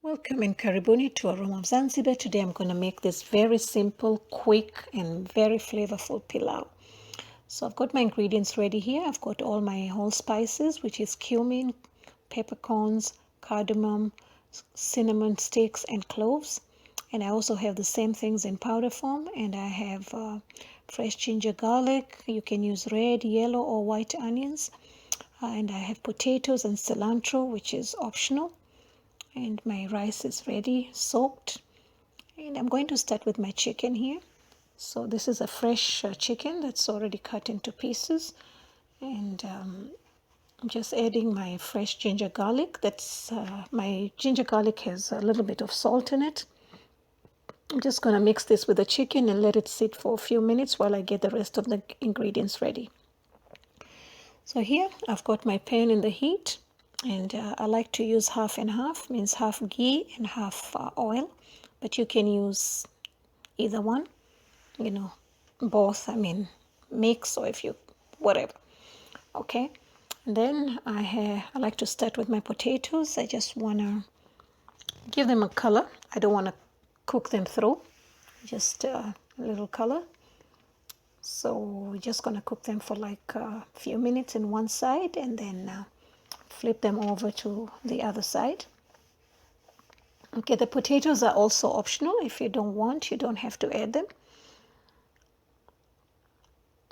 Welcome and karibuni to Aroma of Zanzibar. Today I'm going to make this very simple, quick and very flavorful pilau. So I've got my ingredients ready here. I've got all my whole spices, which is cumin, peppercorns, cardamom, cinnamon sticks and cloves. And I also have the same things in powder form. And I have fresh ginger garlic. You can use red, yellow or white onions. And I have potatoes and cilantro, which is optional. And my rice is ready, soaked. And I'm going to start with my chicken here. So this is a fresh chicken that's already cut into pieces. And I'm just adding my fresh ginger garlic. That's my ginger garlic has a little bit of salt in it. I'm just going to mix this with the chicken and let it sit for a few minutes while I get the rest of the ingredients ready. So here I've got my pan in the heat. And I like to use half and half, means half ghee and half oil. But you can use either one, both, mix or if you, whatever. Okay. And then I like to start with my potatoes. I just want to give them a color. I don't want to cook them through, just a little color. So we're just going to cook them for like a few minutes in one side and then flip them over to the other side. Okay, the potatoes are also optional. If you don't want, you don't have to add them.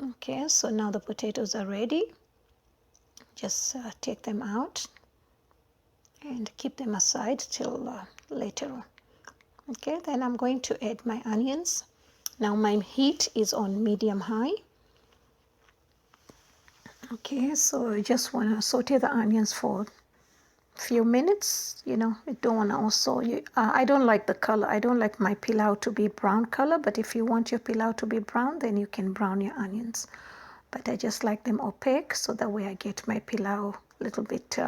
Okay, so now the potatoes are ready. Just take them out and keep them aside till later on. Okay, then I'm going to add my onions. Now my heat is on medium high. Okay, so I just want to saute the onions for few minutes. I don't want to also I don't like the color. I don't like my pilau to be brown color, but if you want your pilau to be brown, then you can brown your onions, but I just like them opaque so that way I get my pilau a little bit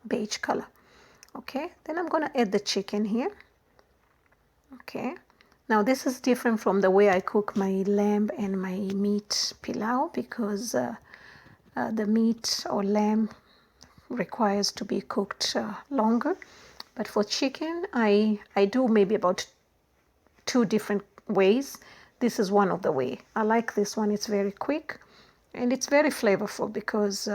beige color. Okay, then I'm going to add the chicken here. Okay, now this is different from the way I cook my lamb and my meat pilau because the meat or lamb requires to be cooked longer, but for chicken I do maybe about 2 different ways. This is one of the way. I like this one. It's very quick and it's very flavorful because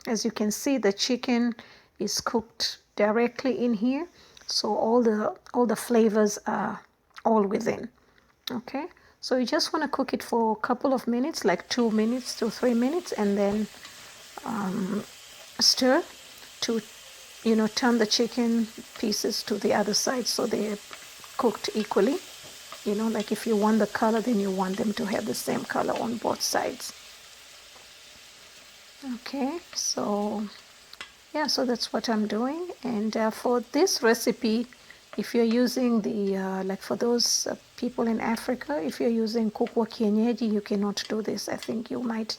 as you can see, the chicken is cooked directly in here, so all the flavors are all within. Okay, so you just want to cook it for a couple of minutes, like 2 minutes to 3 minutes, and then stir to turn the chicken pieces to the other side so they're cooked equally. Like if you want the color, then you want them to have the same color on both sides. Okay, so yeah, so that's what I'm doing. And for this recipe, if you're using the like for those people in Africa, if you're using kuku wa kienyeji, you cannot do this. I think you might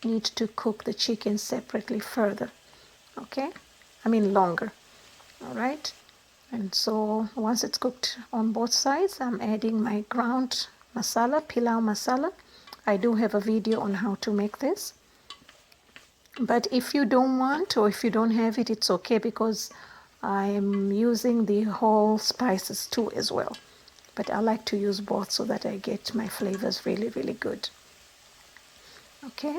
need to cook the chicken separately further. Okay, longer. All right, and so once it's cooked on both sides, I'm adding my ground masala, pilau masala. I do have a video on how to make this, but if you don't want or if you don't have it, it's okay because I'm using the whole spices too as well, but I like to use both so that I get my flavors really, really good. Okay,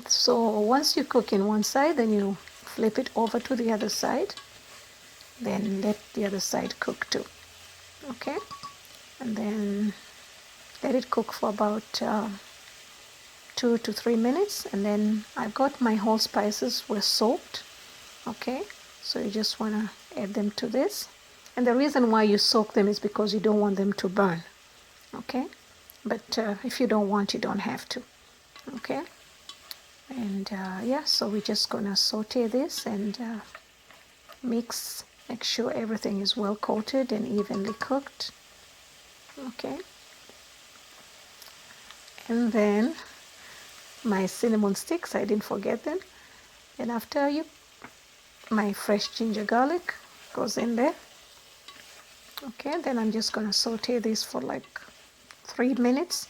so once you cook in one side, then you flip it over to the other side, then let the other side cook too. Okay, and then let it cook for about 2 to 3 minutes, and then I've got my whole spices were soaked. Okay, so you just want to add them to this, and the reason why you soak them is because you don't want them to burn. Okay, but if you don't want, you don't have to. Okay, and yeah, so we're just gonna saute this and mix, make sure everything is well coated and evenly cooked. Okay, and then my cinnamon sticks, I didn't forget them, and after my fresh ginger garlic goes in there. Okay, then I'm just gonna saute this for like 3 minutes.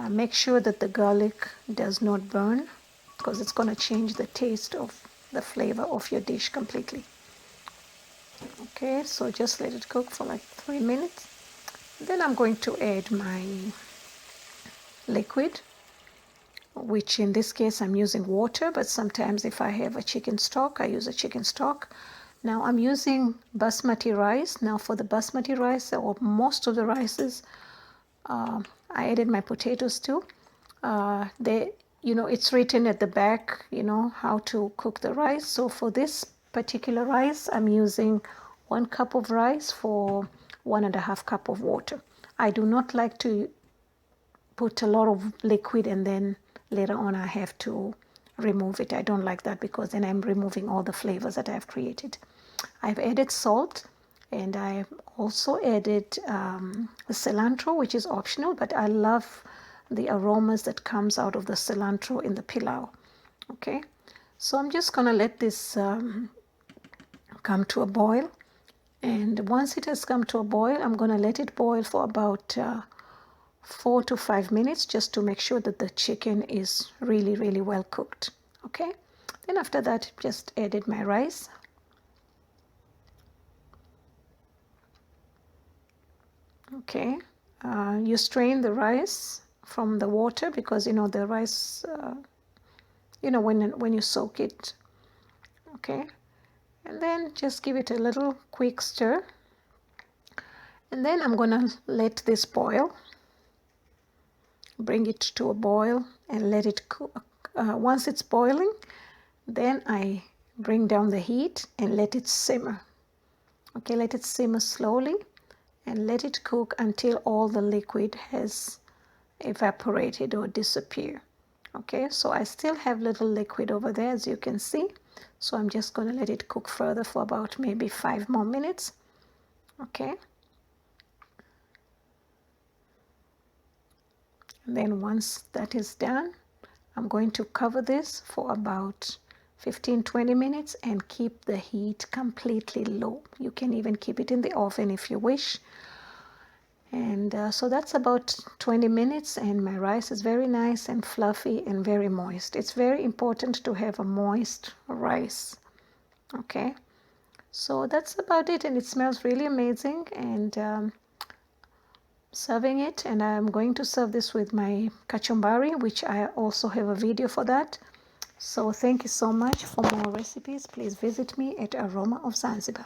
Make sure that the garlic does not burn because it's going to change the taste of the flavor of your dish completely. Okay, so just let it cook for like 3 minutes. Then I'm going to add my liquid, which in this case I'm using water, but sometimes if I have a chicken stock, I use a chicken stock. Now I'm using basmati rice. Now for the basmati rice, or most of the rices, I added my potatoes too. It's written at the back, how to cook the rice. So for this particular rice, I'm using 1 cup of rice for 1.5 cup of water. I do not like to put a lot of liquid and then later on I have to remove it. I don't like that because then I'm removing all the flavors that I've created. I've added salt, and I've also added the cilantro, which is optional, but I love the aromas that comes out of the cilantro in the pilau. Okay, so I'm just gonna let this come to a boil, and once it has come to a boil, I'm gonna let it boil for about 4 to 5 minutes, just to make sure that the chicken is really, really well cooked. Okay, then after that, just added my rice. Okay, you strain the rice from the water because the rice, when you soak it. Okay, and then just give it a little quick stir, and then I'm gonna let this boil. Bring it to a boil and let it cook. Once it's boiling, then I bring down the heat and let it simmer. Okay, let it simmer slowly and let it cook until all the liquid has evaporated or disappear. Okay, so I still have little liquid over there, as you can see. So I'm just going to let it cook further for about maybe 5 more minutes. Okay. And then once that is done, I'm going to cover this for about 15-20 minutes and keep the heat completely low. You can even keep it in the oven if you wish. And so that's about 20 minutes, and my rice is very nice and fluffy and very moist. It's very important to have a moist rice. Okay, so that's about it, and it smells really amazing. And serving it, and I'm going to serve this with my kachumbari, which I also have a video for that. So thank you so much. For more recipes, please visit me at Aroma of Zanzibar.